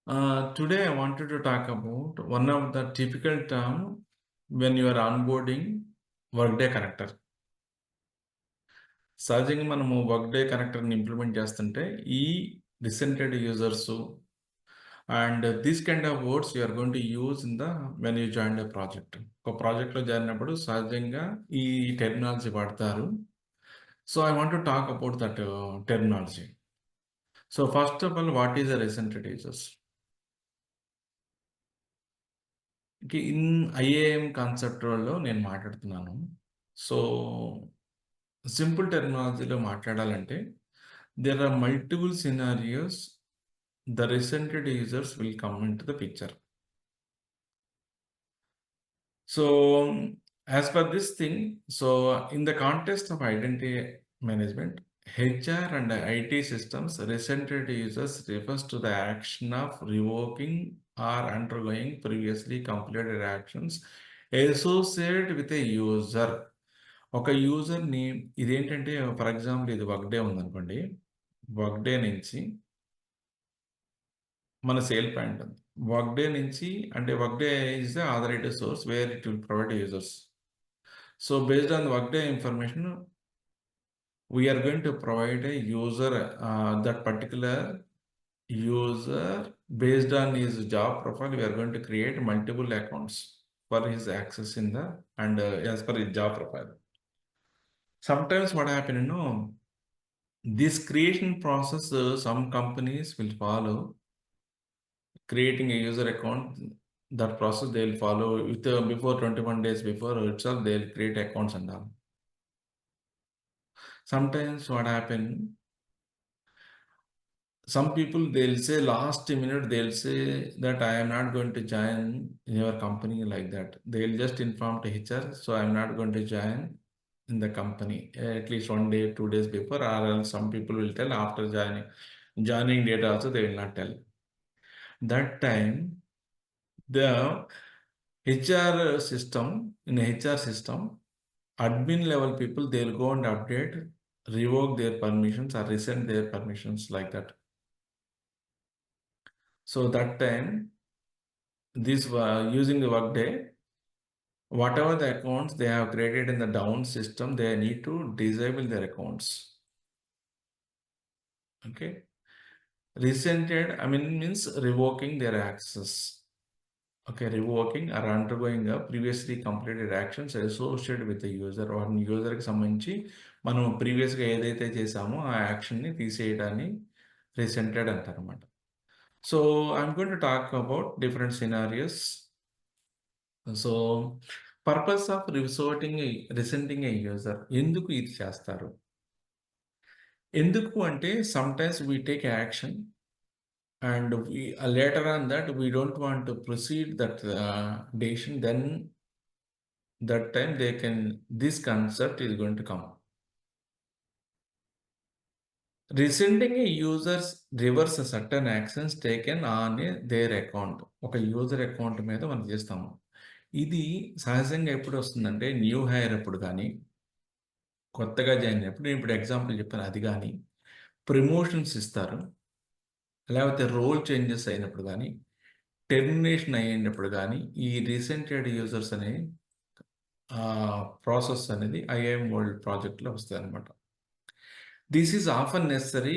Today I wanted to talk about one of the typical term when you are onboarding Workday connector. సహజంగా మనము Workday కనెక్టర్ని implement చేస్తుంటే ఈ rescinded users and this kind of words you are going to use in the when you join the project. ఒక ప్రాజెక్ట్లో జాయిన్ అయినప్పుడు సహజంగా ఈ టెర్మినాలజీ వాడతారు. So I want to talk about that terminology. So first of all what is the rescinded users? In IAM కాన్సెప్ట్లో నేను మాట్లాడుతున్నాను. సో సింపుల్ టెర్మినాలజీలో మాట్లాడాలంటే there are multiple scenarios the resented users will come into the picture. So as per this thing, so in the context of identity management, HR and IT systems, resented users refers to the action of revoking or undergoing previously completed actions associated with a user. ఒక యూజర్ని ఇదేంటంటే for example ఇది Workday ఉందనుకోండి. Workday నుంచి మన sale point ఉంది. Workday నుంచి అంటే Workday is the authorised source where it will provide users. So based on Workday information we are going to provide a user that particular user based on his job profile. We are going to create multiple accounts for his access in the and as per his job profile. Sometimes what happen, this creation process, some companies will follow creating a user account. That process they will follow with before 21 days before itself they will create accounts and all. Sometimes what happen, some people they'll say last minute they'll say that I am not going to join your company like that. They'll just inform to HR, so I'm not going to join in the company at least 1 day 2 days before, or else some people will tell after joining date also they will not tell. That time the HR system, in HR system, admin level people they'll go and update, revoke their permissions or rescind their permissions like that. So that time this using the workday, whatever the accounts they have created in the down system, they need to disable their accounts. Okay, rescinded means revoking their access. Okay, revoking or undergoing a previously completed actions associated with the user or user కి సంబంధించి మనం ప్రీవియస్గా ఏదైతే చేసామో ఆ యాక్షన్ని తీసేయడాన్ని rescinded అంటారు అన్నమాట. So I'm going to talk about different scenarios. So purpose of rescinding a user, ఎందుకు ఇది చేస్తారు? ఎందుకు అంటే sometimes we take action and we later on that we don't want to proceed that decision, then that time this concept is going to come. Rescinding a users reverse certain actions taken on their account. ఒక user account మీద మనం చేస్తాము. ఇది సహజంగా ఎప్పుడు వస్తుందంటే new hire అప్పుడు కానీ, కొత్తగా జాయిన్ అయినప్పుడు, నేను ఇప్పుడు ఎగ్జాంపుల్ చెప్పాను అది కానీ, ప్రమోషన్స్ ఇస్తారు, లేకపోతే రోల్ చేంజెస్ అయినప్పుడు కానీ, టెర్మినేషన్ అయినప్పుడు కానీ ఈ రీసెంటెడ్ యూజర్స్ అనే ప్రాసెస్ అనేది ఐఏఎం వరల్డ్ ప్రాజెక్ట్లో వస్తాయి అన్నమాట. This is often necessary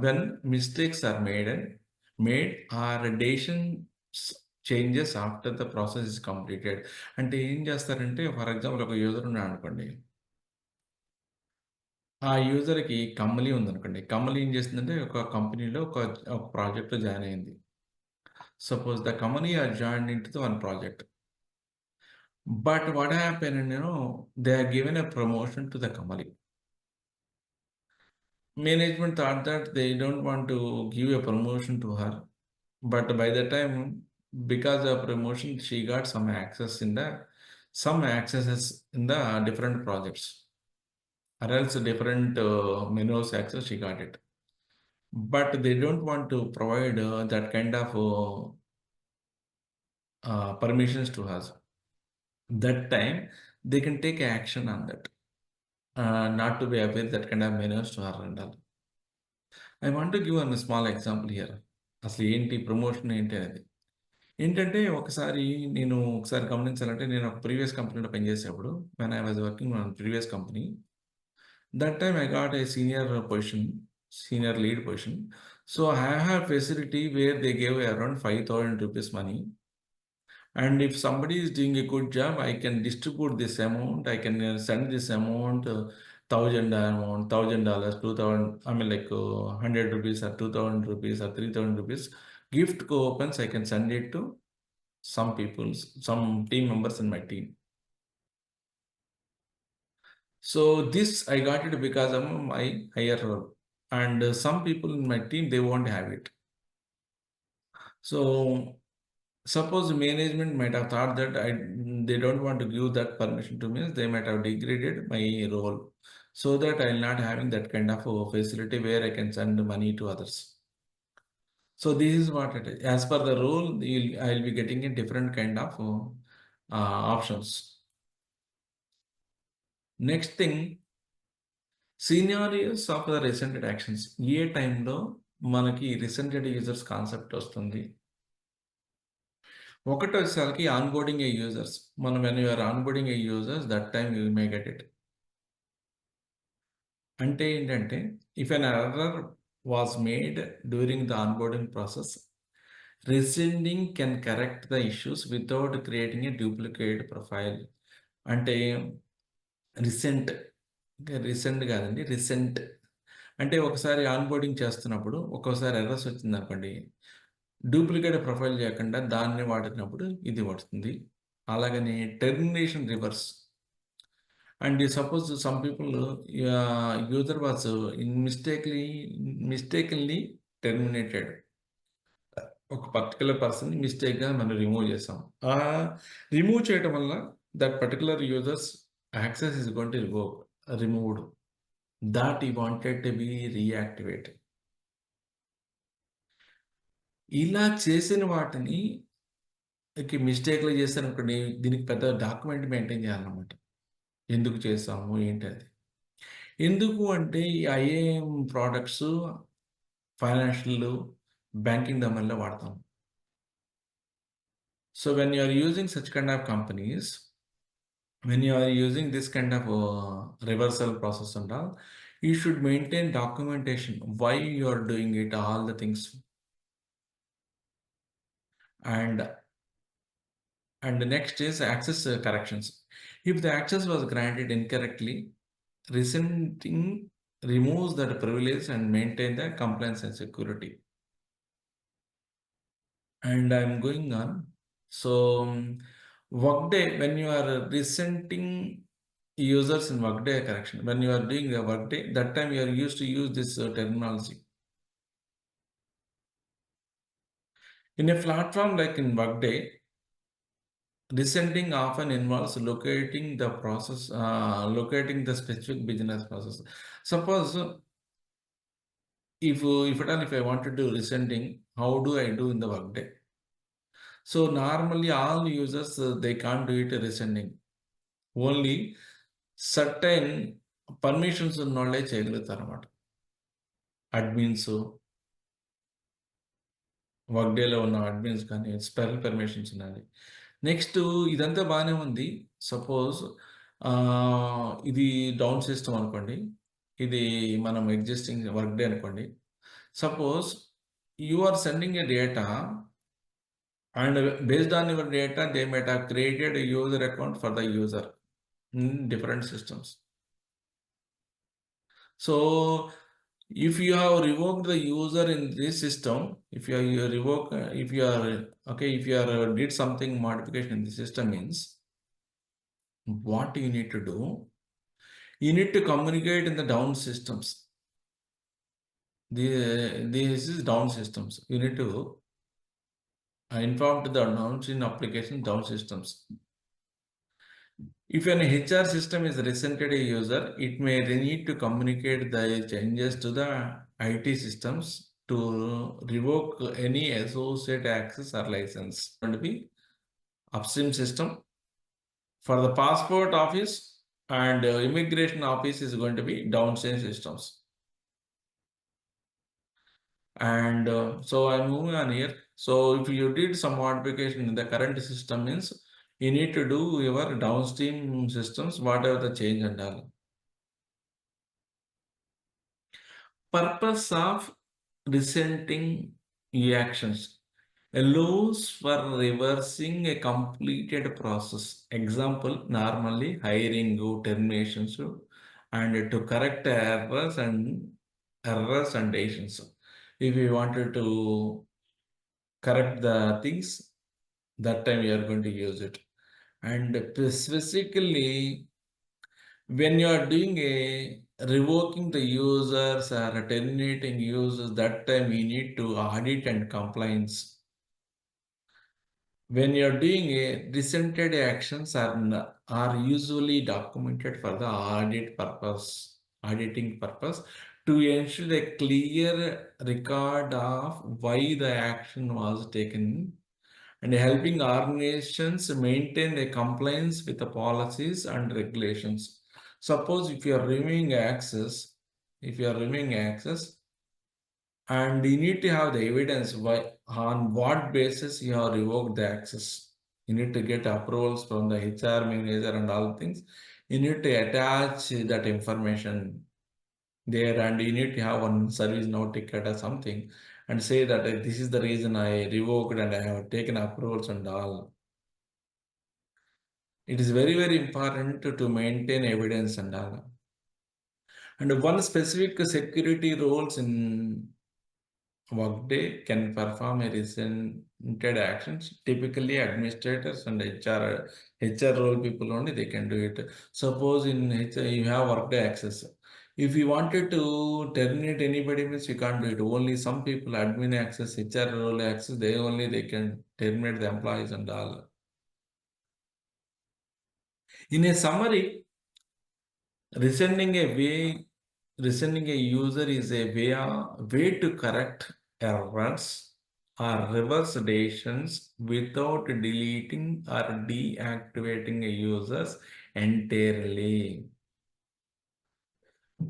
when mistakes are made or decisions changes after the process is completed. అంటే ఏం చేస్తారంటే ఫర్ ఎగ్జాంపుల్ ఒక యూజర్ ఉన్నాడు అనుకోండి, ఆ యూజర్కి కమ్మలి ఉందనుకోండి. కమ్మలి ఏం చేస్తుందంటే ఒక కంపెనీలో ఒక ప్రాజెక్ట్లో జాయిన్ అయింది. Suppose the company are joined into the one project. But what happened, they are given a promotion to the Kamali. Management thought that they don't want to give a promotion to her. But by the time, because of promotion, she got some accesses in the different projects. Or else different menus access, she got it. But they don't want to provide that kind of permissions to us. That time they can take action on that, not to be aware that kind of menus to her and all. I want to give a small example here. అసలు ఏంటి promotion ఏంటి అనేది. ఏంటంటే నేను ఒకసారి గమనించాలంటే నేను ఒక previous కంపెనీలో పనిచేసేప్పుడు when I was working on previous company that time I got a senior lead position. So I have facility where they gave around 5,000 rupees money. And if somebody is doing a good job, I can distribute this amount. I can send this amount, $1,000, 2,000. I mean, like 100 rupees or 2,000 rupees or 3,000 rupees. Gift coupons, I can send it to some team members in my team. So this I got it because of my higher role, and some people in my team they won't have it. So suppose the management might have thought that they don't want to give that permission to me, they might have degraded my role so that I'll not having that kind of a facility where I can send money to others. So this is what it is. As per the rule, I'll be getting a different kind of options. Next thing, scenarios of the rescinded actions. ఏ టైంలో మనకి rescinded users concept వస్తుంది? ఒకటోసారికి onboarding a users. మనం when you are onboarding a users that time you may get it. అంటే ఏంటంటే, if an error was made during the onboarding process, rescinding can correct the issues without creating a duplicate profile. అంటే recent కాదండి. Recent అంటే ఒకసారి onboarding చేస్తున్నప్పుడు ఒక్కోసారి errors వచ్చిందనుకోండి, duplicate profile చేయకుండా దాన్ని వాడినప్పుడు ఇది వస్తుంది. అలాగని termination reverse. And suppose some people user was మిస్టేక్లీ terminated. ఒక పర్టికులర్ పర్సన్ మిస్టేక్గా మనం రిమూవ్ చేసాం. ఆ రిమూవ్ చేయడం వల్ల that particular users access is going to removed. That ఈ వాంటెడ్ టు బి రీయాక్టివేటెడ్. ఇలా చేసిన వాటిని మిస్టేక్‌లు చేశారనుకోండి, దీనికి పెద్ద డాక్యుమెంట్ మెయింటైన్ చేయాలన్నమాట. ఎందుకు చేసాము? ఏంటి అది? ఎందుకు అంటే ఈ ఐఏఎం ప్రొడక్ట్స్ ఫైనాన్షియల్, బ్యాంకింగ్ డొమైన్‌లో వాడతాం. So when you are using such kind of companies, when you are using this kind of reversal process and all, you should maintain documentation. Why you are doing it, all the things. And the next is access corrections. If the access was granted incorrectly, rescinding removes that privilege and maintain the compliance and security. And I'm going on. So Workday, when you are rescinding users in Workday correction, when you are doing the Workday, that time you are used to use this terminology. In a platform like in Workday, rescinding often involves locating the specific business process. Suppose if I want to do rescinding, how do I do in the Workday? So normally all users they can't do it rescinding. Only certain permissions ఉన్నోళ్ళే చేయగలుగుతారన్నమాట. Admins, వర్క్డేలో ఉన్న admins కానీ special permissions ఉన్నది. Next ఇదంతా బాగానే ఉంది. Suppose ఇది డౌన్ సిస్టమ్ అనుకోండి, ఇది మనం ఎగ్జిస్టింగ్ వర్క్డే అనుకోండి. Suppose you are sending a data and based on your data, they might have created a user account for the user in different systems. So if you have revoked the user in this system, if you did something modification in the system, means what you need to do, you need to communicate in the down systems. This is down systems. You need to inform to the downstream application down systems. If an HR system is rescinded a user, it may need to communicate the changes to the IT systems to revoke any associate access or license. Going to be upstream system. For the passport office and immigration office is going to be downstream systems. And so I'm moving on here. So if you did some modification in the current system means you need to do your downstream systems, whatever the change and all. Purpose of resenting actions allows for reversing a completed process. Example, normally hiring go terminations and to correct errors and decisions. If you wanted to correct the things, that time you are going to use it. And specifically, when you are doing a revoking the users or terminating users, that time you need to audit and compliance. When you're doing a resented actions are usually documented for the auditing purpose to ensure a clear record of why the action was taken and helping organizations maintain a compliance with the policies and regulations. Suppose if you are removing access, and you need to have the evidence why on what basis you have revoked the access. You need to get approvals from the HR manager and all things. You need to attach that information there, and you need to have one service now ticket or something and say that this is the reason I revoked and I have taken approvals and all. It is very, very important to maintain evidence and all. And one specific security roles in Workday can perform a resented actions. Typically, administrators and HR role people only they can do it. Suppose in HR you have Workday access. If you wanted to terminate anybody means you can't do it. Only some people admin access, HR role access, they can terminate the employees and all. In a summary, resending a way Resending a user is a way to correct errors or reverse decisions without deleting or deactivating a users entirely.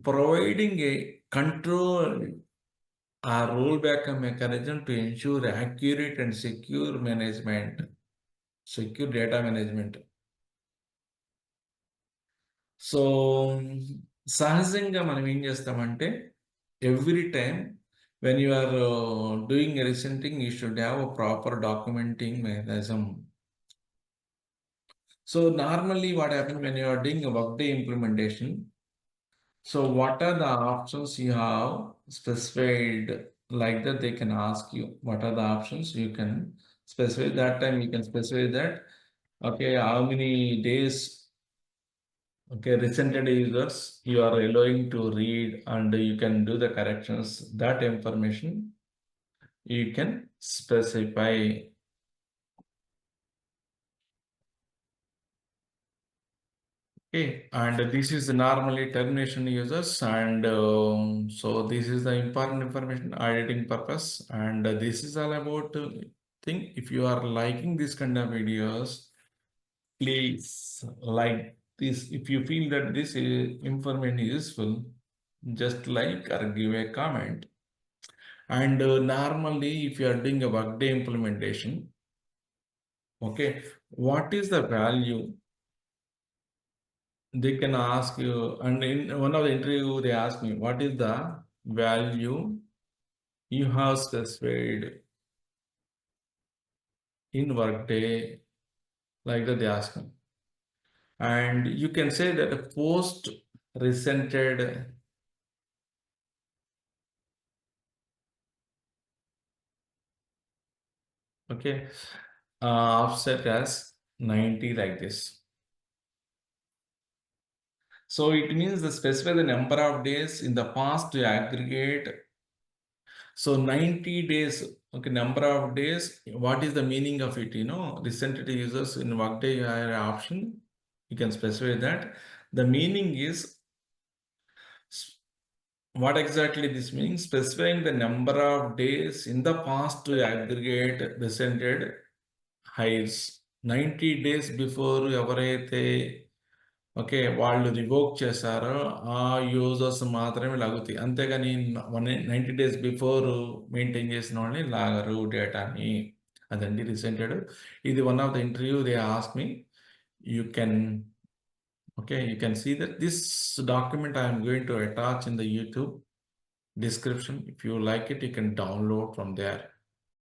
Providing a control or rollback mechanism to ensure accurate and secure data management. So సహజంగా మనం ఏం చేస్తామంటే every time when you are doing a resenting, you should have a proper documenting mechanism. So normally what happens when you are doing a workday implementation, so what are the options you have specified, like that they can ask you what are the options you can specify. That time you can specify that okay, how many days. Okay, resented users, you are allowing to read and you can do the corrections. That information you can specify. Okay, and this is normally termination users, and so this is the important information auditing purpose, and this is all about thing. If you are liking this kind of videos, please like this. If you feel that this information is useful, just like or give a comment. And normally, if you are doing a workday implementation, okay, what is the value? They can ask you, and in one of the interview, they ask me, what is the value you have specified in workday? Like that, they ask me. And you can say that a post resented, okay, offset as 90 like this. So it means the specify the number of days in the past to aggregate. So 90 days, okay, number of days. What is the meaning of it? Recent users in Workday you have an option. You can specify that. The meaning is what exactly this means? Specifying the number of days in the past to aggregate resented hires. 90 days before ఎవరైతే okay. వాళ్ళు revoke చేశారో ఆ users మాత్రమే లాగుతాయి. అంతేగాని 90 days before maintain చేసిన వాళ్ళని లాగరు డేటాని. అదండి రీసెంటెడ్. ఇది one of the interview they ask me. You can okay, you can see that this document I am going to attach in the YouTube description. If you like it, you can download from there.